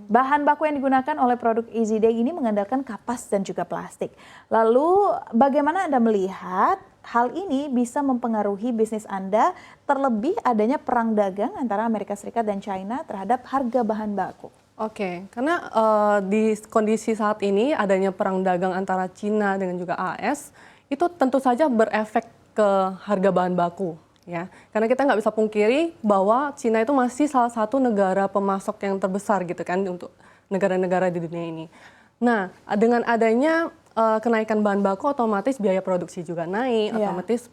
Bahan baku yang digunakan oleh produk EasyDay ini mengandalkan kapas dan juga plastik. Lalu bagaimana Anda melihat hal ini bisa mempengaruhi bisnis Anda, terlebih adanya perang dagang antara Amerika Serikat dan China terhadap harga bahan baku? Oke, karena di kondisi saat ini adanya perang dagang antara Cina dengan juga AS, itu tentu saja berefek ke harga bahan baku. Ya, karena kita nggak bisa pungkiri bahwa Cina itu masih salah satu negara pemasok yang terbesar gitu kan untuk negara-negara di dunia ini. Nah, dengan adanya kenaikan bahan baku, otomatis biaya produksi juga naik, otomatis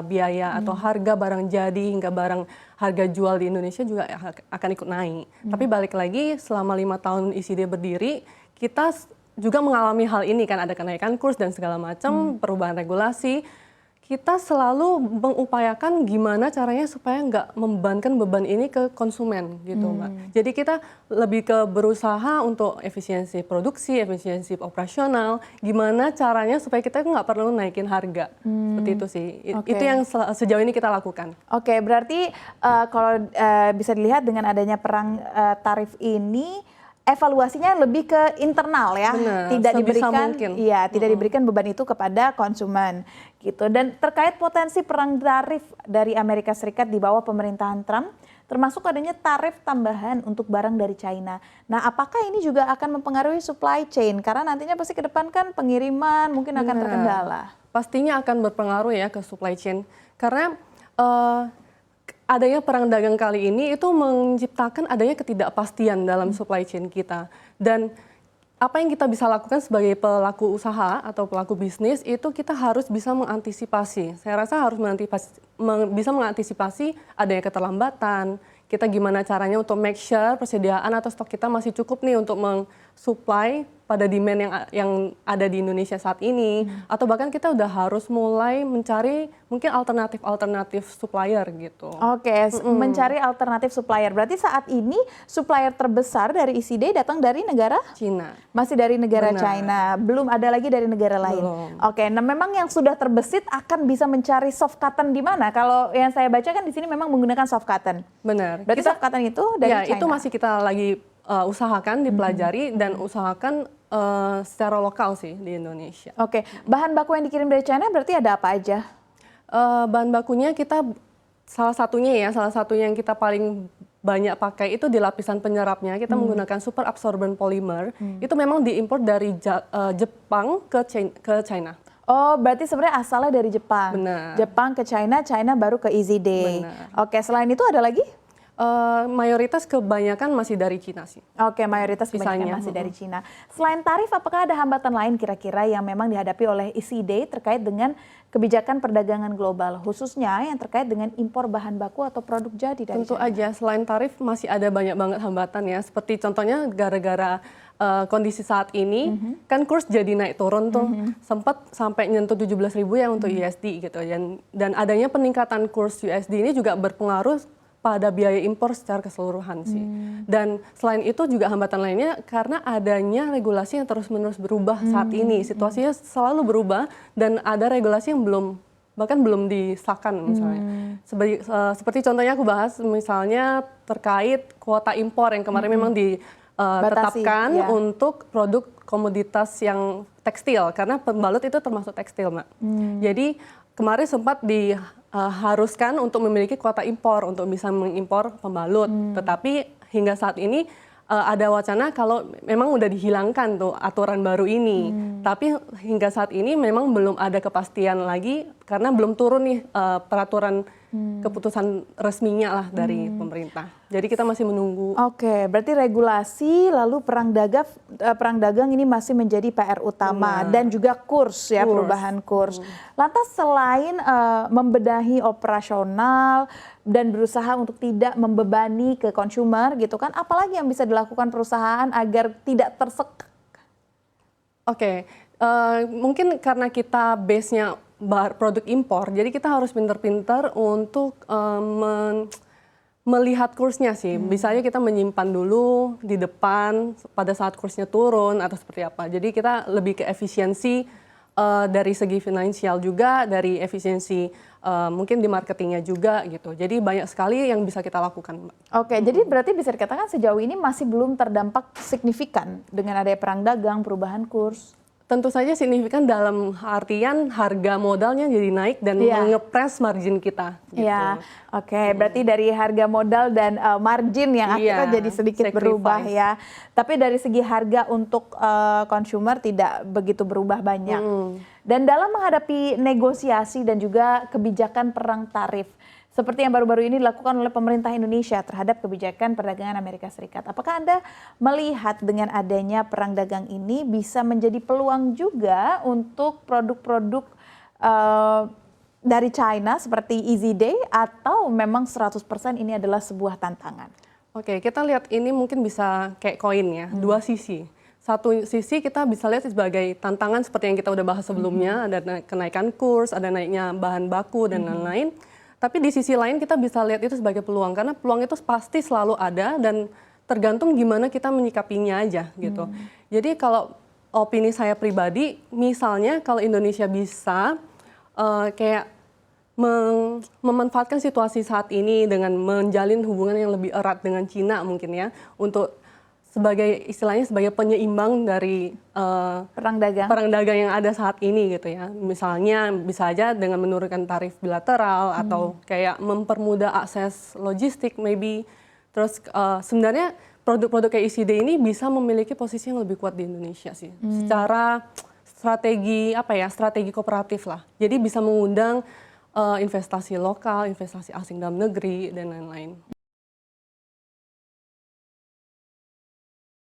biaya atau harga barang jadi hingga barang harga jual di Indonesia juga akan ikut naik. Tapi balik lagi, selama 5 tahun EasyDay berdiri, kita juga mengalami hal ini kan, ada kenaikan kurs dan segala macam, perubahan regulasi. Kita selalu mengupayakan gimana caranya supaya nggak membebankan beban ini ke konsumen gitu Mbak. Jadi kita lebih ke berusaha untuk efisiensi produksi, efisiensi operasional, gimana caranya supaya kita nggak perlu naikin harga. Seperti itu sih, itu yang sejauh ini kita lakukan. Oke, berarti kalau bisa dilihat dengan adanya perang tarif ini, evaluasinya lebih ke internal ya. Benar, tidak diberikan tidak diberikan beban itu kepada konsumen gitu. Dan terkait potensi perang tarif dari Amerika Serikat di bawah pemerintahan Trump, termasuk adanya tarif tambahan untuk barang dari China. Nah, apakah ini juga akan mempengaruhi supply chain? Karena nantinya pasti ke depan kan pengiriman mungkin akan terkendala. Pastinya akan berpengaruh ya ke supply chain. Karena adanya perang dagang kali ini itu menciptakan adanya ketidakpastian dalam supply chain kita. Dan apa yang kita bisa lakukan sebagai pelaku usaha atau pelaku bisnis itu kita harus bisa mengantisipasi. Saya rasa harus bisa mengantisipasi adanya keterlambatan. Kita gimana caranya untuk make sure persediaan atau stok kita masih cukup nih untuk mensupply pada demand yang ada di Indonesia saat ini. Atau bahkan kita udah harus mulai mencari mungkin alternatif supplier gitu. Oke, mencari alternatif supplier. Berarti saat ini supplier terbesar dari EasyDay datang dari negara? Cina. Masih dari negara China, belum ada lagi dari negara lain. Oke, nah memang yang sudah terbesit akan bisa mencari soft cotton di mana? Kalau yang saya baca kan di sini memang menggunakan soft cotton. Benar. Berarti soft cotton itu dari China? Itu masih kita lagi usahakan, dipelajari dan usahakan secara lokal sih di Indonesia. Oke, bahan baku yang dikirim dari China berarti ada apa aja? Bahan bakunya kita salah satunya yang kita paling banyak pakai itu di lapisan penyerapnya kita menggunakan super absorbent polymer. Itu memang diimpor dari Jepang ke China. Oh, berarti sebenarnya asalnya dari Jepang. Benar. Jepang ke China, China baru ke EasyDay. Oke, selain itu ada lagi? Mayoritas kebanyakan masih dari Cina sih. Oke, mayoritas kebanyakan masih dari Cina. Selain tarif, apakah ada hambatan lain kira-kira yang memang dihadapi oleh EasyDay terkait dengan kebijakan perdagangan global, khususnya yang terkait dengan impor bahan baku atau produk jadi dari Tentu China? aja, selain tarif masih ada banyak banget hambatan ya. Seperti contohnya gara-gara kondisi saat ini, kan kurs jadi naik turun tuh, sempat sampai nyentuh 17.000 ya untuk USD gitu. Dan adanya peningkatan kurs USD ini juga berpengaruh pada biaya impor secara keseluruhan sih. Dan selain itu juga hambatan lainnya karena adanya regulasi yang terus-menerus berubah saat ini. Situasinya selalu berubah dan ada regulasi yang bahkan belum disahkan misalnya. Seperti contohnya aku bahas misalnya terkait kuota impor yang kemarin memang ditetapkan untuk produk komoditas yang tekstil karena pembalut itu termasuk tekstil, Mbak. Jadi kemarin sempat diharuskan untuk memiliki kuota impor untuk bisa mengimpor pembalut. Tetapi hingga saat ini ada wacana kalau memang udah dihilangkan tuh aturan baru ini. Tapi hingga saat ini memang belum ada kepastian lagi karena belum turun nih peraturan keputusan resminya lah dari pemerintah. Jadi kita masih menunggu. Oke, berarti regulasi lalu perang dagang ini masih menjadi PR utama dan juga kurs ya, perubahan kurs. Lantas selain membenahi operasional dan berusaha untuk tidak membebani ke konsumer gitu kan, apalagi yang bisa dilakukan perusahaan agar tidak tersekak? Oke, mungkin karena kita base-nya produk impor, jadi kita harus pintar-pintar untuk melihat kursnya sih. Misalnya kita menyimpan dulu di depan pada saat kursnya turun atau seperti apa. Jadi kita lebih ke efisiensi dari segi finansial juga, dari efisiensi mungkin di marketingnya juga gitu. Jadi banyak sekali yang bisa kita lakukan, Mbak. Oke, jadi berarti bisa dikatakan sejauh ini masih belum terdampak signifikan dengan adanya perang dagang, perubahan kurs. Tentu saja signifikan dalam artian harga modalnya jadi naik dan ngepres margin kita. Gitu. Iya, oke. Berarti dari harga modal dan margin yang akhirnya jadi sedikit berubah ya. Tapi dari segi harga untuk consumer tidak begitu berubah banyak. Dan dalam menghadapi negosiasi dan juga kebijakan perang tarif, seperti yang baru-baru ini dilakukan oleh pemerintah Indonesia terhadap kebijakan perdagangan Amerika Serikat. Apakah Anda melihat dengan adanya perang dagang ini bisa menjadi peluang juga untuk produk-produk dari China seperti Easy Day atau memang 100% ini adalah sebuah tantangan? Oke, kita lihat ini mungkin bisa kayak koin ya, dua sisi. Satu sisi kita bisa lihat sebagai tantangan seperti yang kita udah bahas sebelumnya, ada kenaikan kurs, ada naiknya bahan baku dan lain-lain. Tapi di sisi lain kita bisa lihat itu sebagai peluang, karena peluang itu pasti selalu ada dan tergantung gimana kita menyikapinya aja gitu. Jadi kalau opini saya pribadi, misalnya kalau Indonesia bisa kayak memanfaatkan situasi saat ini dengan menjalin hubungan yang lebih erat dengan Cina mungkin ya, untuk sebagai istilahnya sebagai penyeimbang dari perang dagang yang ada saat ini gitu ya. Misalnya bisa aja dengan menurunkan tarif bilateral atau kayak mempermudah akses logistik maybe. Terus sebenarnya produk-produk kayak ECD ini bisa memiliki posisi yang lebih kuat di Indonesia sih. Secara strategi kooperatif lah. Jadi bisa mengundang investasi lokal, investasi asing dalam negeri dan lain-lain.